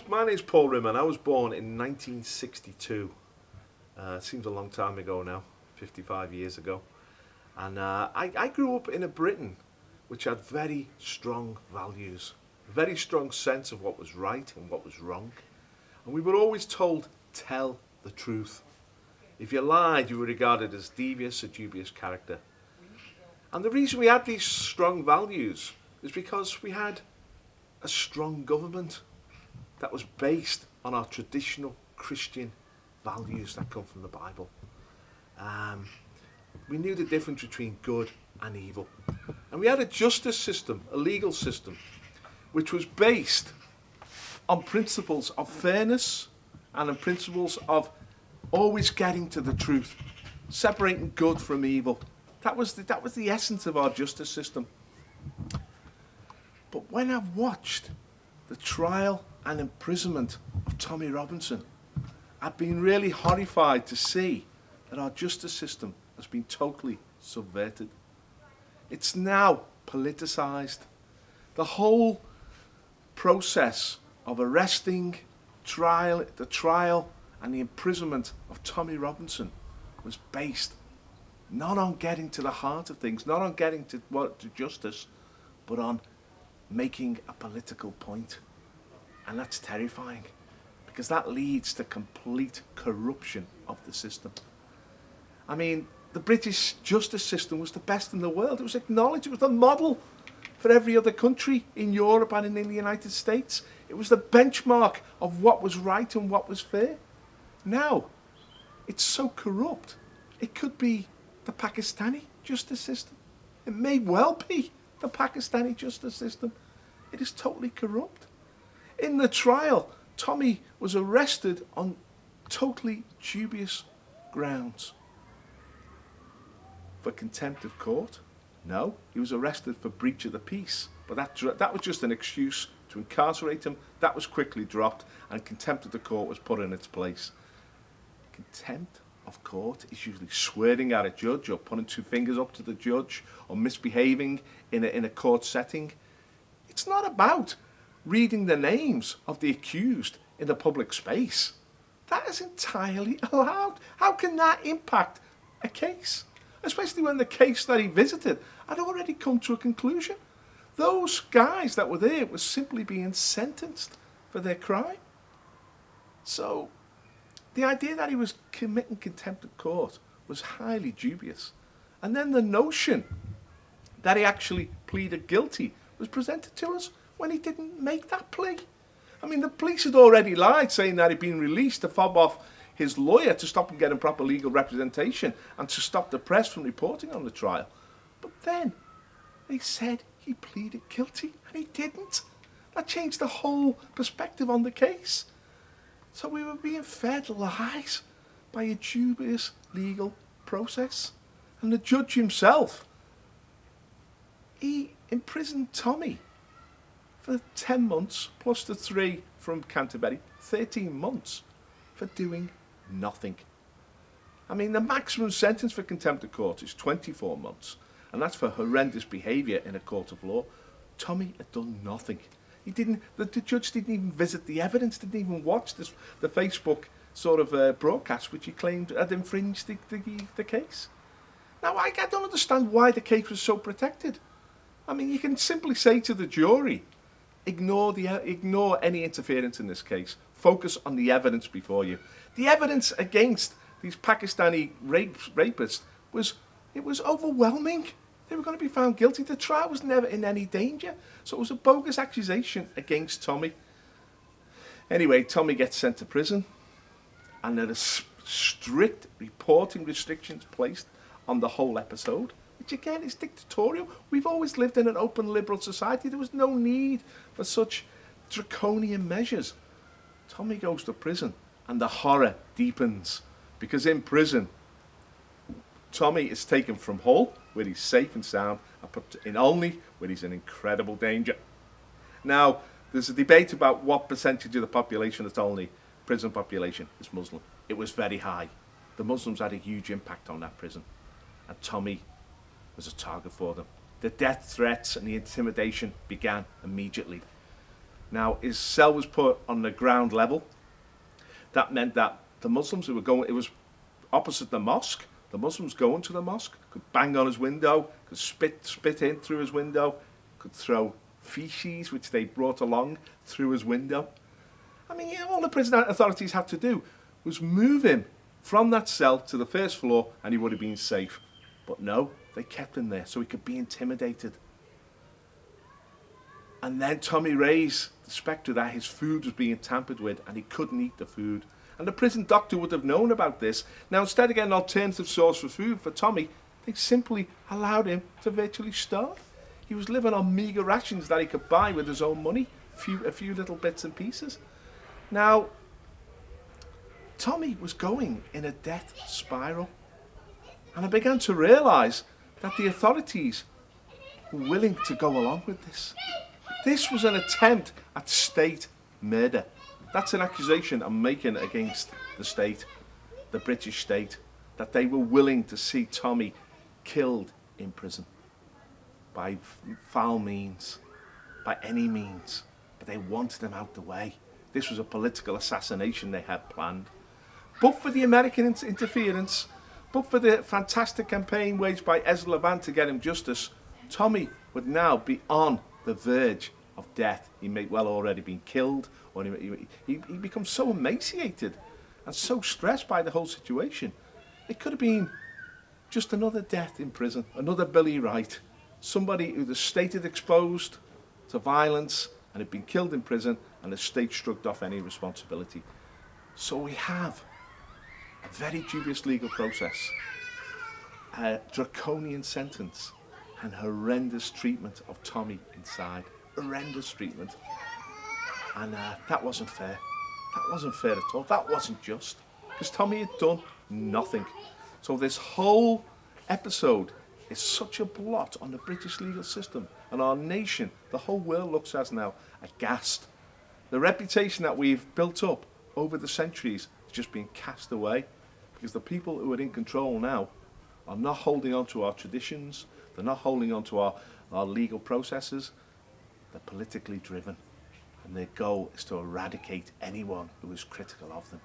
My name's Paul Rimmer. I was born in 1962. Seems a long time ago now, 55 years ago. And I grew up in a Britain which had very strong values, a very strong sense of what was right and what was wrong. And we were always told, tell the truth. If you lied, you were regarded as devious, a dubious character. And the reason we had these strong values is because we had a strong government that was based on our traditional Christian values that come from the Bible. We knew the difference between good and evil. And we had a justice system, a legal system, which was based on principles of fairness and on principles of always getting to the truth, separating good from evil. That was the essence of our justice system. But when I've watched the trial and imprisonment of Tommy Robinson, I've been really horrified to see that our justice system has been totally subverted. It's now politicised. The whole process of arresting, the trial and the imprisonment of Tommy Robinson was based not on getting to the heart of things, not on getting to justice, but on making a political point. And that's terrifying, because that leads to complete corruption of the system. I mean, the British justice system was the best in the world. It was acknowledged. It was the model for every other country in Europe and in the United States. It was the benchmark of what was right and what was fair. Now, it's so corrupt. It could be the Pakistani justice system. It may well be the Pakistani justice system. It is totally corrupt. In the trial, Tommy was arrested on totally dubious grounds. For contempt of court? No, he was arrested for breach of the peace. But that was just an excuse to incarcerate him. That was quickly dropped, and contempt of the court was put in its place. Contempt of court is usually swearing at a judge, or putting two fingers up to the judge, or misbehaving in a court setting. It's not about reading the names of the accused in the public space. That is entirely allowed. How can that impact a case? Especially when the case that he visited had already come to a conclusion. Those guys that were there were simply being sentenced for their crime. So the idea that he was committing contempt of court was highly dubious. And then the notion that he actually pleaded guilty was presented to us when he didn't make that plea. I mean, the police had already lied, saying that he'd been released to fob off his lawyer to stop him getting proper legal representation and to stop the press from reporting on the trial. But then they said he pleaded guilty, and he didn't. That changed the whole perspective on the case. So we were being fed lies by a dubious legal process. And the judge himself, he imprisoned Tommy for 10 months, plus the 3 from Canterbury, 13 months for doing nothing. I mean, the maximum sentence for contempt of court is 24 months, and that's for horrendous behaviour in a court of law. Tommy had done nothing. He didn't. The judge didn't even visit the evidence, didn't even watch the Facebook sort of broadcast, which he claimed had infringed the case. Now, I don't understand why the case was so protected. I mean, you can simply say to the jury, ignore any interference in this case. Focus on the evidence before you. The evidence against these Pakistani rapists was overwhelming. They were going to be found guilty. The trial was never in any danger. So it was a bogus accusation against Tommy. Anyway, Tommy gets sent to prison, and there are strict reporting restrictions placed on the whole episode, which again is dictatorial. We've always lived in an open liberal society. There was no need for such draconian measures. Tommy goes to prison, and the horror deepens, because in prison, Tommy is taken from Hull, where he's safe and sound, and put in Olney, where he's in incredible danger. Now, there's a debate about what percentage of the population at Olney, prison population, is Muslim. It was very high. The Muslims had a huge impact on that prison. And Tommy was a target for them. The death threats and the intimidation began immediately. Now, his cell was put on the ground level. That meant that the Muslims who were going, it was opposite the mosque. The Muslims going to the mosque could bang on his window, could spit in through his window, could throw feces, which they brought along, through his window. I mean, all the prison authorities had to do was move him from that cell to the first floor and he would have been safe. But no, they kept him there so he could be intimidated. And then Tommy raised the spectre that his food was being tampered with and he couldn't eat the food. And the prison doctor would have known about this. Now, instead of getting an alternative source for food for Tommy, they simply allowed him to virtually starve. He was living on meagre rations that he could buy with his own money, a few little bits and pieces. Now, Tommy was going in a death spiral. And I began to realise that the authorities were willing to go along with this. This was an attempt at state murder. That's an accusation I'm making against the state, the British state, that they were willing to see Tommy killed in prison by foul means, by any means, but they wanted him out the way. This was a political assassination they had planned. But for the American interference, but for the fantastic campaign waged by Ezra Levant to get him justice, Tommy would now be on the verge of death. He may well already been killed, or he becomes so emaciated and so stressed by the whole situation. It could have been just another death in prison, another Billy Wright, somebody who the state had exposed to violence and had been killed in prison, and the state shrugged off any responsibility. So we have a very dubious legal process, a draconian sentence, and horrendous treatment of Tommy inside. Horrendous treatment. And that wasn't fair. That wasn't fair at all. That wasn't just. Because Tommy had done nothing. So this whole episode is such a blot on the British legal system and our nation. The whole world looks at us now aghast. The reputation that we've built up over the centuries is just being cast away because the people who are in control now are not holding on to our traditions. They're not holding on to our legal processes. They're politically driven, and their goal is to eradicate anyone who is critical of them.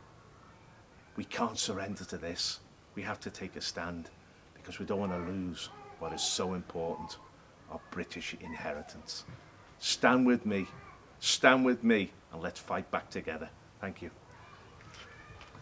We can't surrender to this. We have to take a stand because we don't want to lose what is so important, our British inheritance. Stand with me, and let's fight back together. Thank you.